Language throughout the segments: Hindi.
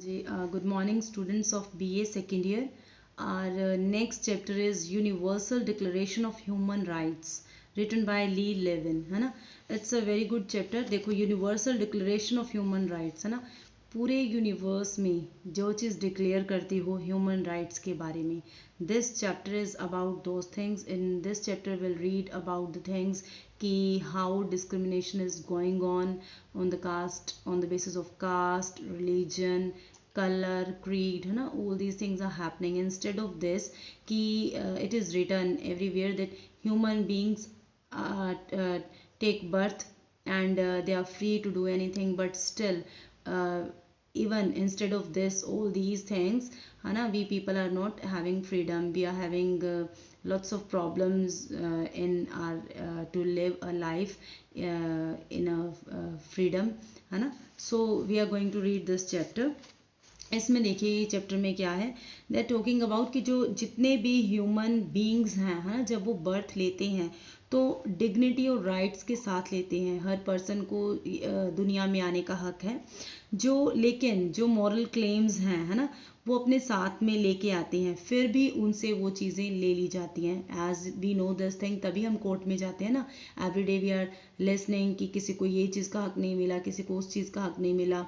Good morning, students of BA second year. Our next chapter is Universal Declaration of Human Rights, written by Lee Levin, है ना. It's a very good chapter. देखो, Universal Declaration of Human Rights, है ना. पूरे यूनिवर्स में जो चीज़ डिक्लेयर करती हो ह्यूमन राइट्स के बारे में, this chapter is about those things. In this chapter will read about the things कि how discrimination is going on the caste, on the basis of caste, religion, color, creed, है ना. All these things are happening. Instead of this कि it is written everywhere that human beings take birth and they are free to do anything, but still even instead of this, all these things, है ना, we people are not having freedom. We are having lots of problems in our to live a life in a freedom, है ना. So we are going to read this chapter. इसमें देखिए ये चैप्टर में क्या है. दे आर टॉकिंग अबाउट कि जो जितने भी ह्यूमन बीइंग्स हैं, है ना, जब वो बर्थ लेते हैं तो डिग्निटी और राइट्स के साथ लेते हैं. हर पर्सन को दुनिया में आने का हक है. लेकिन जो मॉरल क्लेम्स हैं, है ना, वो अपने साथ में लेके आते हैं, फिर भी उनसे वो चीज़ें ले ली जाती हैं. As we know this thing, तभी हम कोर्ट में जाते हैं ना. Every day we are listening कि किसी को ये चीज़ का हक नहीं मिला, किसी को उस चीज़ का हक नहीं मिला.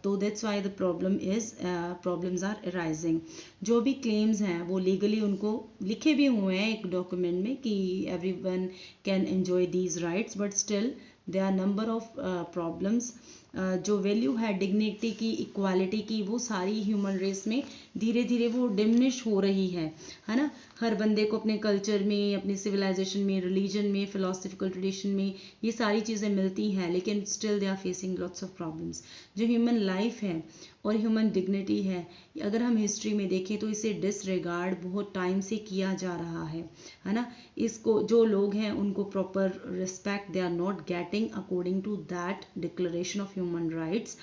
तो that's why the problems are arising. जो भी क्लेम्स हैं वो लीगली उनको लिखे भी हुए हैं एक डॉक्यूमेंट में कि everyone can enjoy these rights, but still there are number of problems. जो वैल्यू है डिग्निटी की, इक्वालिटी की, वो सारी ह्यूमन रेस में धीरे धीरे वो डिमिनिश हो रही है ना. हर बंदे को अपने कल्चर में, अपनी सिविलाइजेशन में, रिलीजन में, फिलोसफिकल ट्रेडिशन में ये सारी चीज़ें मिलती हैं, लेकिन still they are facing lots of problems. जो ह्यूमन लाइफ है और ह्यूमन डिग्निटी है, अगर हम हिस्ट्री में देखें तो इसे डिसरिगार्ड बहुत टाइम से किया जा रहा है ना. इसको जो लोग हैं उनको proper respect they are not getting according to that declaration of human rights.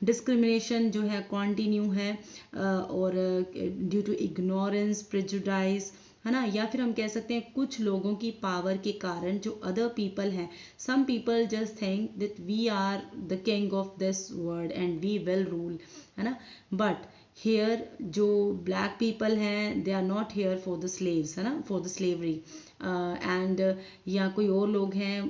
Discrimination जो है कॉन्टिन्यू है और ड्यू टू इग्नोरेंस, प्रेजुडाइज, है ना, या फिर हम कह सकते हैं कुछ लोगों की पावर के कारण जो अदर पीपल हैं. Some people just think that we are the king of this world and we will rule, है ना. बट हेयर जो ब्लैक पीपल हैं they are not here for the slaves, है ना, फॉर द स्लेवरी. एंड या कोई और लोग हैं,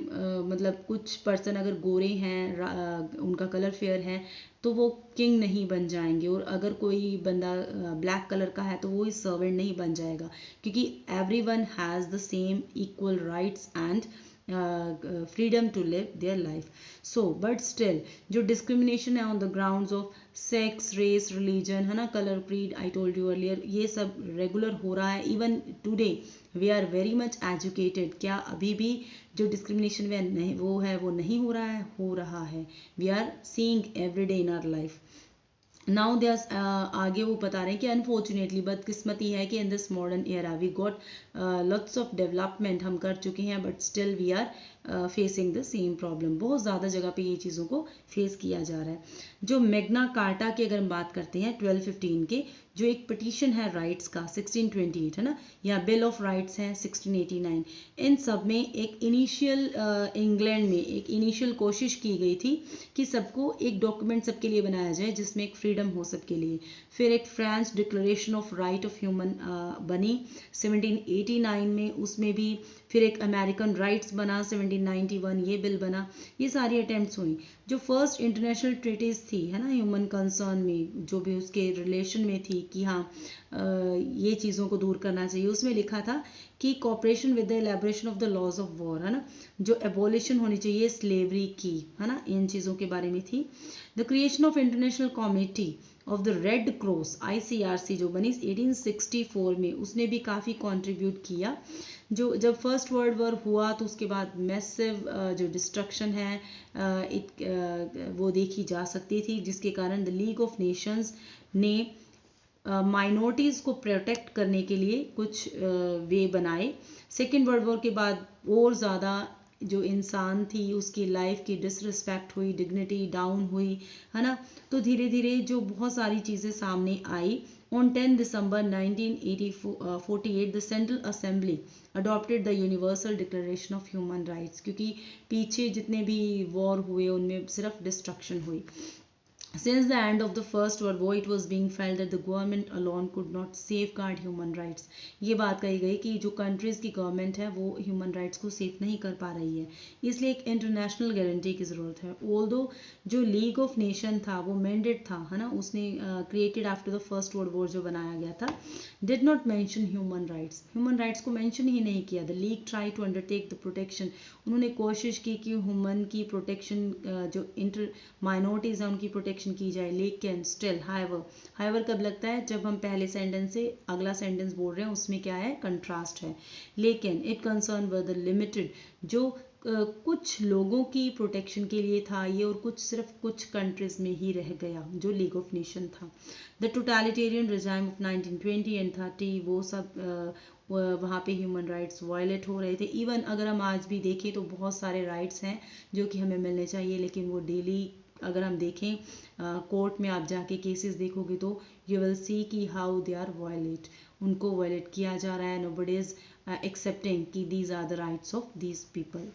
मतलब कुछ पर्सन अगर गोरे हैं, उनका कलर फेयर है, तो वो किंग नहीं बन जाएंगे. और अगर कोई बंदा ब्लैक कलर का है तो वो इस सर्वेंट नहीं बन जाएगा, क्योंकि everyone has the same equal rights and freedom to live their life. So but still जो डिस्क्रिमिनेशन है on the grounds of sex, race, religion, है ना, colour, creed, I told you earlier, ये सब रेगुलर हो रहा है. Even today we are very much educated. क्या अभी भी जो डिस्क्रिमिनेशन वो नहीं हो रहा है. We are seeing every day in our life. Now they आगे वो बता रहे हैं कि अनफॉर्चुनेटली, बदकिस्मती है कि in this modern era we got lots of development, हम कर चुके हैं, but still we are facing the same problem. बहुत ज़्यादा जगह पे ये चीज़ों को फेस किया जा रहा है. जो मैग्ना कार्टा की अगर हम बात करते हैं 1215 के, जो एक पिटीशन है राइट्स का 1628, है ना, या बिल ऑफ राइट्स है 1689, इन सब में एक इनिशियल इंग्लैंड में एक इनिशियल कोशिश की गई थी कि सबको एक डॉक्यूमेंट सबके लिए बनाया जाए जिसमें एक फ्रीडम हो सबके लिए. फिर एक France declaration of right of human बनी 1789 में, उसमें भी फिर एक अमेरिकन राइट्स बना 1791, ये बिल बना. ये सारी अटेम्प्ट्स हुई. जो फर्स्ट इंटरनेशनल ट्रीटीज थी, है ना, ह्यूमन कंसर्न में, जो भी उसके रिलेशन में थी कि हाँ ये चीज़ों को दूर करना चाहिए, उसमें लिखा था कि cooperation with the elaboration of the laws of war, है ना, जो एबोलिशन होनी चाहिए स्लेवरी की, है ना, इन चीज़ों के बारे में थी. The creation of international committee of the red cross, ICRC, जो बनी 1864 में, उसने भी काफ़ी कंट्रीब्यूट किया. जो जब फर्स्ट वर्ल्ड वॉर हुआ तो उसके बाद मैसिव जो डिस्ट्रक्शन है वो देखी जा सकती थी, जिसके कारण द लीग ऑफ नेशंस ने माइनॉरिटीज़ को प्रोटेक्ट करने के लिए कुछ वे बनाए. सेकेंड वर्ल्ड वॉर के बाद और ज़्यादा जो इंसान थी उसकी लाइफ की डिसरिस्पेक्ट हुई, डिग्निटी डाउन हुई, है ना. तो धीरे धीरे जो बहुत सारी चीज़ें सामने आई. On 10 December 1948, the Central Assembly adopted the Universal Declaration of Human Rights, क्योंकि पीछे जितने भी वॉर हुए उनमें सिर्फ डिस्ट्रक्शन हुई. Since the end of the First World War, it was being felt that the government alone could not safeguard human rights. ये बात कही गई कि जो कंट्रीज की गवर्नमेंट है वो ह्यूमन राइट्स को सेफ नहीं कर पा रही है, इसलिए एक इंटरनेशनल गारंटी की ज़रूरत है. ऑल्दो जो लीग ऑफ नेशन था वो मैंडेट था, है ना, उसने created after the first world war जो बनाया गया था, did not mention human rights को मेंशन ही नहीं किया. The league try to undertake the protection, उन्होंने कोशिश की कि ह्यूमन की प्रोटेक्शन, जो इंटर माइनॉरिटीज़ हैं उनकी प्रोटेक्शन की जाए, लेकिन स्टिल हाइवर कब लगता है, जब हम पहले सेंटेंस से अगला सेंटेंस बोल रहे हैं उसमें क्या है, कंट्रास्ट है. लेकिन it concern were the limited, जो कुछ लोगों की प्रोटेक्शन के लिए था ये, और कुछ सिर्फ कुछ कंट्रीज में ही रह गया जो लीग ऑफ नेशन था. The totalitarian regime of 1920 and 30, वो सब वहाँ पे ह्यूमन राइट्स वायलेट हो रहे थे. इवन अगर हम आज भी देखें तो बहुत सारे राइट्स हैं जो कि हमें मिलने चाहिए, लेकिन वो डेली अगर हम देखें कोर्ट में आप जाके केसेस देखोगे तो यू विल सी कि हाउ दे आर वायलेट, उनको वायलेट किया जा रहा है. नोबडी इज एक्सेप्टिंग कि these are the rights of these people.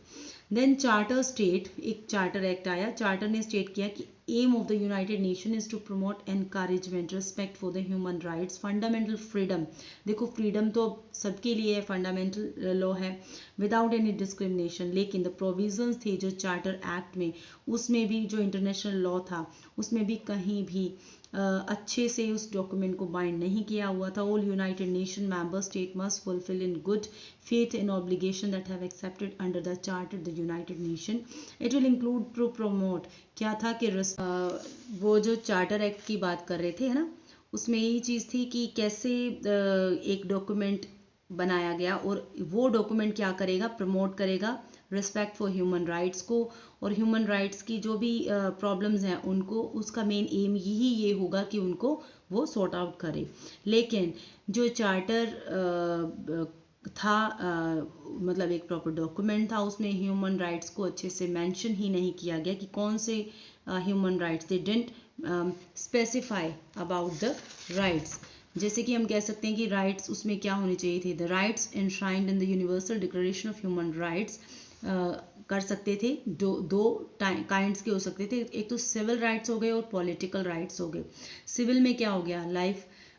Then charter state, एक चार्टर एक्ट आया. चार्टर ने स्टेट किया कि aim of the United Nation is to promote encouragement respect for the human rights, fundamental freedom. देखो फ्रीडम तो सबके लिए है, फंडामेंटल लॉ है, विदाउट एनी डिस्क्रिमिनेशन. लेकिन द प्रोविजंस थे जो चार्टर एक्ट में, उसमें भी जो इंटरनेशनल लॉ था उसमें भी कहीं भी अच्छे से उस डॉक्यूमेंट को बाइंड नहीं किया हुआ था. All United nation member state must fulfil in good faith and obligation that have accepted under the charter the united nation. it will include to promote, क्या था कि वो जो चार्टर एक्ट की बात कर रहे थे, है ना, उसमें यही चीज़ थी कि कैसे एक डॉक्यूमेंट बनाया गया, और वो डॉक्यूमेंट क्या करेगा, प्रमोट करेगा रिस्पेक्ट फॉर ह्यूमन राइट्स को, और ह्यूमन राइट्स की जो भी प्रॉब्लम्स हैं उनको, उसका मेन एम यही ये होगा कि उनको वो सॉर्ट आउट करे. लेकिन जो चार्टर था मतलब एक प्रॉपर डॉक्यूमेंट था, उसमें ह्यूमन राइट्स को अच्छे से मेंशन ही नहीं किया गया कि कौन से human rights, they didn't specify about the rights. जैसे कि हम कह सकते हैं कि राइट्स उसमें क्या होने चाहिए थे, the rights enshrined in the universal declaration of human rights, कर सकते थे दो काइंड्स के हो सकते थे. एक तो सिविल राइट्स हो गए और पॉलिटिकल राइट्स हो गए. सिविल में क्या हो गया, लाइफ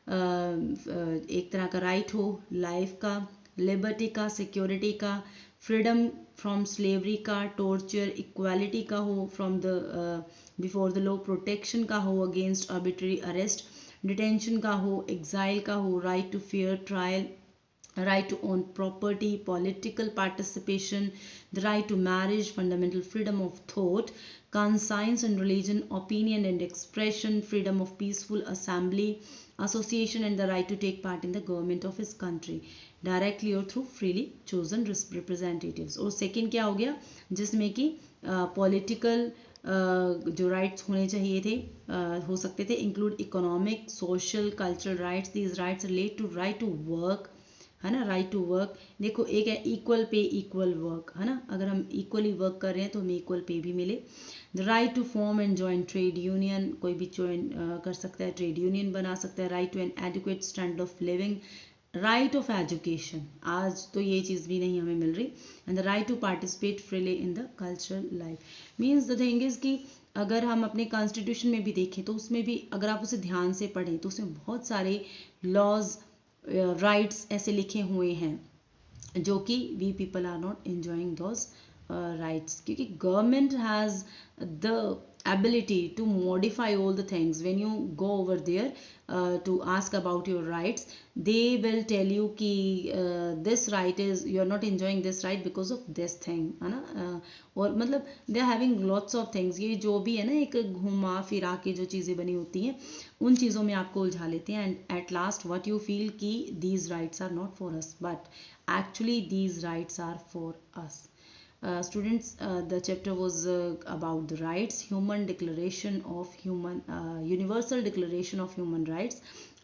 एक तरह का राइट हो, लाइफ का, लिबर्टी का, सिक्योरिटी का, फ्रीडम फ्रॉम स्लेवरी का, टॉर्चर, इक्वालिटी का हो from the before the law, protection का हो अगेंस्ट आर्बिट्ररी अरेस्ट, डिटेंशन का हो, एग्जाइल का हो, right to fair trial, right to own property, political participation, the right to marriage, fundamental freedom of thought, conscience and religion, opinion and expression, freedom of peaceful assembly, association, and the right to take part in the government of his country directly or through freely chosen representatives. और second क्या हो गया, जिसमें कि political जो राइट्स होने चाहिए थे, हो सकते थे, include economic, social, cultural rights. These rights relate to right to work, है ना, राइट टू वर्क. देखो एक है इक्वल पे इक्वल वर्क, है ना, अगर हम इक्वली वर्क कर रहे हैं तो हमें इक्वल पे भी मिले. The right to form and join trade union, कोई भी ज्वाइन कर सकता है, ट्रेड यूनियन बना सकता है. Right to an adequate standard of living, right of education, आज तो ये चीज़ भी नहीं हमें मिल रही. And the right to participate freely in the cultural life. Means the thing is कि अगर हम अपने कॉन्स्टिट्यूशन में भी देखें तो उसमें भी अगर आप उसे ध्यान से पढ़ें तो उसमें बहुत सारे लॉज, राइट्स ऐसे लिखे हुए हैं जो कि we people are not enjoying those rights, क्योंकि government has the ability to modify all the things. When you go over there to ask about your rights, they will tell you कि this right is, you are not enjoying this right because of this thing, है ना, और मतलब they are having lots of things. ये जो भी है ना, एक घुमा फिरा के जो चीज़ें बनी होती हैं उन चीज़ों में आपको उलझा लेते हैं. And at last what you feel कि these rights are not for us, but actually these rights are for us. Students, the chapter was about the rights, universal declaration of human rights.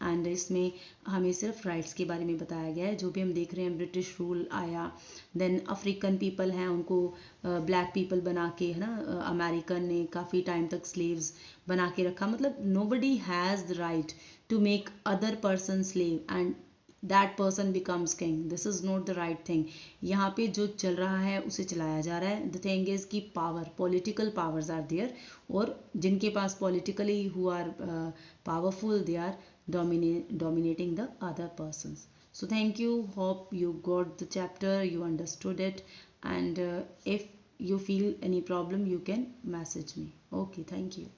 And इसमें हमें सिर्फ राइट्स के बारे में बताया गया है. जो भी हम देख रहे हैं, ब्रिटिश रूल आया, देन अफ्रीकन पीपल हैं उनको ब्लैक पीपल बना के, है ना, अमेरिकन ने काफ़ी टाइम तक स्लेव्स बना के रखा. मतलब nobody has the right to make other person slave. And that person becomes king. This is not the right thing. यहाँ पे जो चल रहा है उसे चलाया जा रहा है. The thing is कि power, political powers are there, और जिनके पास politically who are powerful, they are dominating the other persons. So thank you. Hope you got the chapter, you understood it, and if you feel any problem, you can message me. Okay, thank you.